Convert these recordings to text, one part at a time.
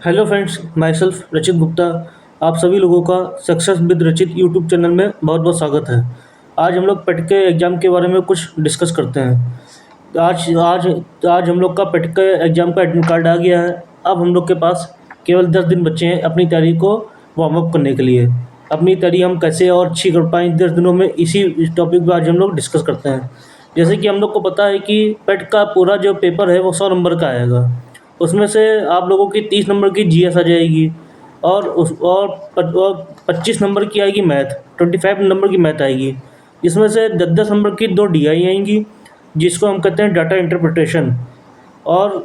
Hello friends, my self रचित गुप्ता। आप सभी लोगों का सक्सेस विद रचित यूट्यूब चैनल में बहुत बहुत स्वागत है। आज हम लोग पेट के एग्ज़ाम के बारे में कुछ डिस्कस करते हैं। आज आज आज हम लोग का पेट के एग्ज़ाम का एडमिट कार्ड आ गया है। अब हम लोग के पास केवल 10 दिन बचे हैं अपनी तैयारी को वार्म अप करने के लिए। अपनी तैयारी हम कैसे और अच्छी कर पाएँ 10 दिनों में, इसी टॉपिक पर आज हम लोग डिस्कस करते हैं। जैसे कि हम लोग को पता है कि पेट का पूरा जो पेपर है वो 100 नंबर का आएगा। उसमें से आप लोगों की 30 नंबर की जीएस आ जाएगी और 25 नंबर की आएगी मैथ, 25 नंबर की मैथ आएगी। इसमें से 10 10 नंबर की 2 DI आएंगी, जिसको हम कहते हैं डाटा इंटरप्रिटेशन। और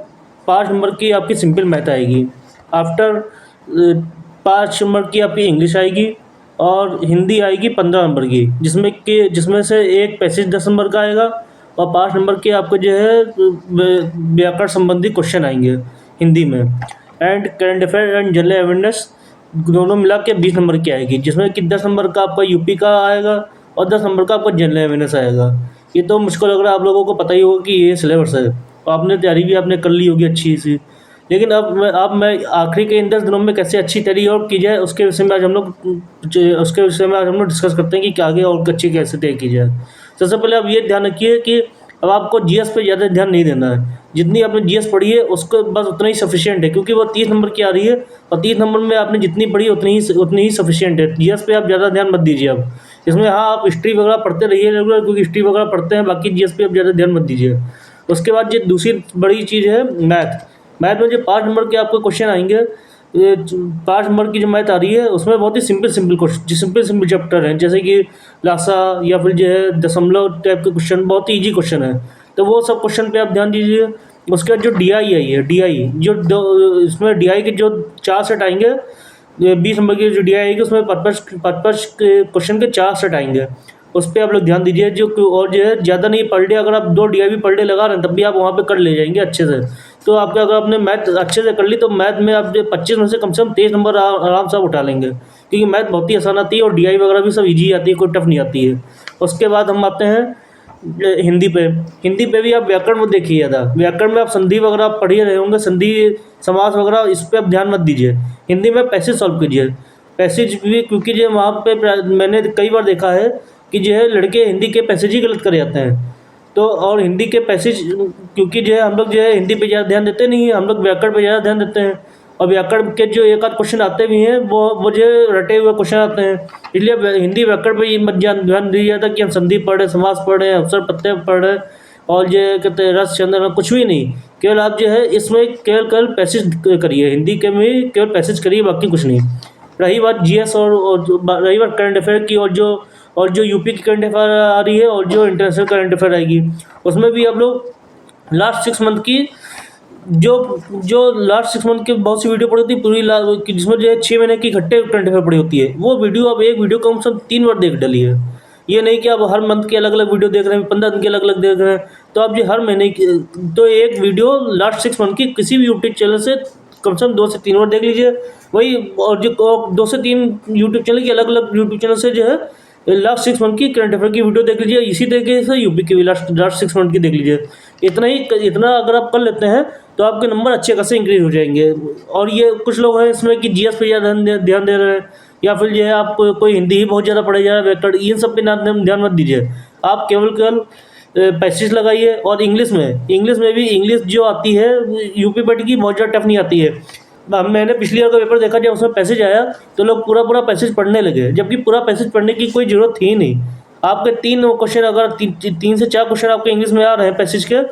5 नंबर की आपकी सिंपल मैथ आएगी। आफ्टर 5 नंबर की आपकी इंग्लिश आएगी और हिंदी आएगी 15 नंबर की, जिसमें से एक पैसेज 10 नंबर का आएगा और 5 नंबर के आपको जो है व्याकरण संबंधी क्वेश्चन आएंगे हिंदी में। And current affair and general awareness दोनों मिला के 20 नंबर की आएगी, जिसमें कि 10 नंबर का आपका यूपी का आएगा और 10 नंबर का आपका जनरल अवेयरनेस आएगा। ये तो मुझको लग रहा है आप लोगों को पता ही होगा कि ये सिलेबस है, और आपने तैयारी भी आपने कर ली होगी अच्छी सी। लेकिन अब मैं आखिरी के इन 10 दिनों में कैसे अच्छी तैयारी और की जाए, उसके विषय में आज हम लोग डिस्कस करते हैं कि आगे और अच्छी कैसे तय की जाए। सबसे पहले आप ये ध्यान रखिए कि अब आपको जीएस पे ज़्यादा ध्यान नहीं देना है। जितनी आपने जीएस पढ़ी है उसको बस उतना ही सफिशिएंट है, क्योंकि वो 30 नंबर की आ रही है और 30 नंबर में आपने जितनी पढ़ी उतनी ही सफिशिएंट है। जीएस पे आप ज़्यादा ध्यान मत दीजिए अब। इसमें हाँ, आप हिस्ट्री वगैरह पढ़ते रहिए रेगुलर, क्योंकि हिस्ट्री वगैरह पढ़ते हैं, बाकी जीएस पे आप ज़्यादा ध्यान मत दीजिए। उसके बाद ये दूसरी बड़ी चीज़ है मैथ। मैथ में जो 5 नंबर के आपको क्वेश्चन आएंगे, ये 5 नंबर की जो मैथ आ रही है उसमें बहुत ही सिंपल चैप्टर हैं, जैसे कि लासा या फिर जो है दशमलव टाइप के क्वेश्चन, बहुत ही ईजी क्वेश्चन है। तो वो सब क्वेश्चन पे आप ध्यान दीजिए। उसके बाद जो डीआई आई है, डीआई जो इसमें डीआई के जो 4 सेट आएंगे, 20 नंबर की जो डीआई आएगी उसमें पर्पस क्वेश्चन के 4 सेट आएंगे। उस पर आप लोग ध्यान दीजिए। और जो है ज़्यादा नहीं, पर डे अगर आप 2 DI भी पर डे लगा रहे हैं तब भी आप वहाँ पे कर ले जाएंगे अच्छे से। तो आपके अगर आपने मैथ अच्छे से कर ली तो मैथ में आप जो 25 में से कम 23 नंबर आराम से आप उठा लेंगे, क्योंकि मैथ बहुत ही आसान आती है और डीआई वगैरह भी सब इजी आती है, कोई टफ नहीं आती है। उसके बाद हम आते हैं हिंदी पे। हिंदी पे भी आप व्याकरण में देखिए ज़्यादा। व्याकरण में आप संधि वगैरह आप पढ़ ही रहे होंगे, संधि समास वगैरह, इस पर आप ध्यान मत दीजिए। हिंदी में पैसेज सॉल्व कीजिए। पैसेज भी, क्योंकि जो वहाँ पे मैंने कई बार देखा है कि जो है लड़के हिंदी के पैसेज ही गलत कर जाते हैं। तो और हिंदी के पैसेज, क्योंकि जो है हम लोग जो है हिंदी पे ज़्यादा ध्यान देते नहीं हैं, हम लोग व्याकरण पे ज़्यादा ध्यान देते हैं। और व्याकरण के जो एक आध क्वेश्चन आते भी हैं वो जो रटे हुए क्वेश्चन आते हैं, इसलिए हिंदी व्याकरण पे ये मत ध्यान दीजिए था कि हम संधि पढ़ रहे, समास पढ़ रहे हैं, अवसर प्रत्यय पढ़ रहे हैं और ये कहते हैं रस चंद्र, कुछ भी नहीं। केवल आप जो है इसमें केवल केवल पैसेज करिए, हिंदी के में केवल पैसेज करिए, बाकी कुछ नहीं। रही बात जीएस रही बात करंट अफेयर की, और जो यूपी की करंट अफेयर आ रही है और जो इंटरनेशनल करंट अफेयर आएगी, उसमें भी आप लोग लास्ट 6 मंथ की जो जो लास्ट 6 मंथ की बहुत सी वीडियो पड़ी होती है पूरी जिसमें जो है 6 महीने की इकट्ठे करंट अफेयर पड़ी होती है, वो वीडियो आप एक वीडियो कम से कम 3 बार देख डालिए। ये नहीं कि आप हर मंथ के अलग अलग वीडियो देख रहे हैं, 15 दिन के अलग अलग देख रहे हैं। तो आप जो हर महीने की, तो एक वीडियो लास्ट 6 मंथ की किसी भी यूट्यूब चैनल से कम से कम 2 से 3 बार देख लीजिए। वही, और जो 2 से 3 यूट्यूब चैनल की अलग अलग यूट्यूब चैनल से जो है लास्ट 6 मंथ की करंट अफेयर की वीडियो देख लीजिए। इसी तरीके से यूपी की भी लास्ट 6 मंथ की देख लीजिए। इतना अगर आप कर लेते हैं तो आपके नंबर अच्छे खासे इंक्रीज हो जाएंगे। और ये कुछ लोग हैं इसमें कि जीएस पे ज़्यादा ध्यान दे रहे हैं, या फिर जो है आप कोई हिंदी ही बहुत ज़्यादा पढ़े जा रहा है, व्याकरण, इन सब पे ध्यान मत दीजिए। आप केवल केवल पैसेज लगाइए। और इंग्लिश में भी इंग्लिश जो आती है यूपी पेट की बहुत ज़्यादा टफ नहीं आती है। मैंने पिछली बार का पेपर देखा, जब उसमें पैसेज आया तो लोग पूरा पूरा पैसेज पढ़ने लगे, जबकि पूरा पैसेज पढ़ने की कोई ज़रूरत थी ही नहीं। आपके 3 क्वेश्चन, अगर 3 से 4 क्वेश्चन आपके इंग्लिश में आ रहे हैं पैसेज के,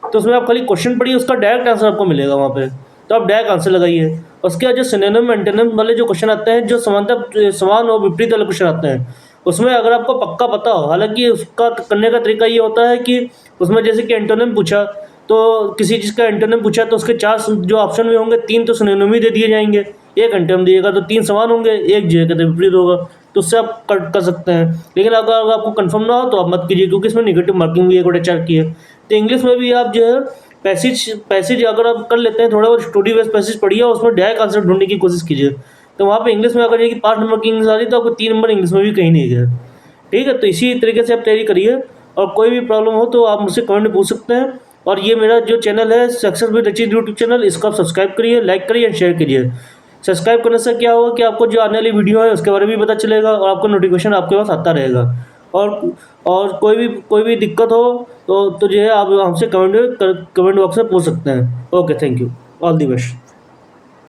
तो उसमें आप खाली क्वेश्चन पढ़िए, उसका डायरेक्ट आंसर आपको मिलेगा वहाँ पे। तो आप डायरेक्ट आंसर लगाइए। उसके बाद जो सिनोनिम एंटोनिम वाले जो क्वेश्चन आते हैं, जो समान और विपरीत वाले क्वेश्चन आते हैं, उसमें अगर आपको पक्का पता हो, हालांकि उसका करने का तरीका ये होता है कि उसमें जैसे कि एंटोनिम पूछा, तो किसी चीज़ का एंटोनिम पूछा तो उसके 4 जो ऑप्शन में होंगे, 3 तो सिनोनिम ही दे दिए जाएंगे, एक एंटोनिम दिएगा तो 3 समान होंगे, एक जो है कहते विपरीत होगा। तो उससे आप कर सकते हैं। लेकिन अगर आपको कंफर्म ना हो तो आप मत कीजिए, क्योंकि इसमें नेगेटिव मार्किंग भी एक बड़े चार की है। तो इंग्लिश में भी आप जो है पैसेज अगर आप कर लेते हैं, थोड़ा बहुत स्टोरी बेस्ड पैसेज पढ़िए, उसमें डायरेक्ट आंसर ढूंढने की कोशिश कीजिए। तो वहाँ पे इंग्लिश में अगर ये कि 5 नंबर की इंग्लिश आ रही है तो आपको 3 नंबर इंग्लिश में भी कहीं नहीं गए। ठीक है, तो इसी तरीके से आप तैयारी करिए। और कोई भी प्रॉब्लम हो तो आप मुझसे कमेंट में पूछ सकते हैं। और ये मेरा जो चैनल है success with achieve YouTube channel, इसको आप सब्सक्राइब करिए, लाइक करिए एंड शेयर करिए। सब्सक्राइब करने से क्या होगा कि आपको जो आने वाली वीडियो है उसके बारे में भी पता चलेगा और आपको नोटिफिकेशन आपके पास आता रहेगा। और और कोई भी दिक्कत हो तो जो है आप हमसे कमेंट बॉक्स में पूछ सकते हैं। Okay, thank you, all the best.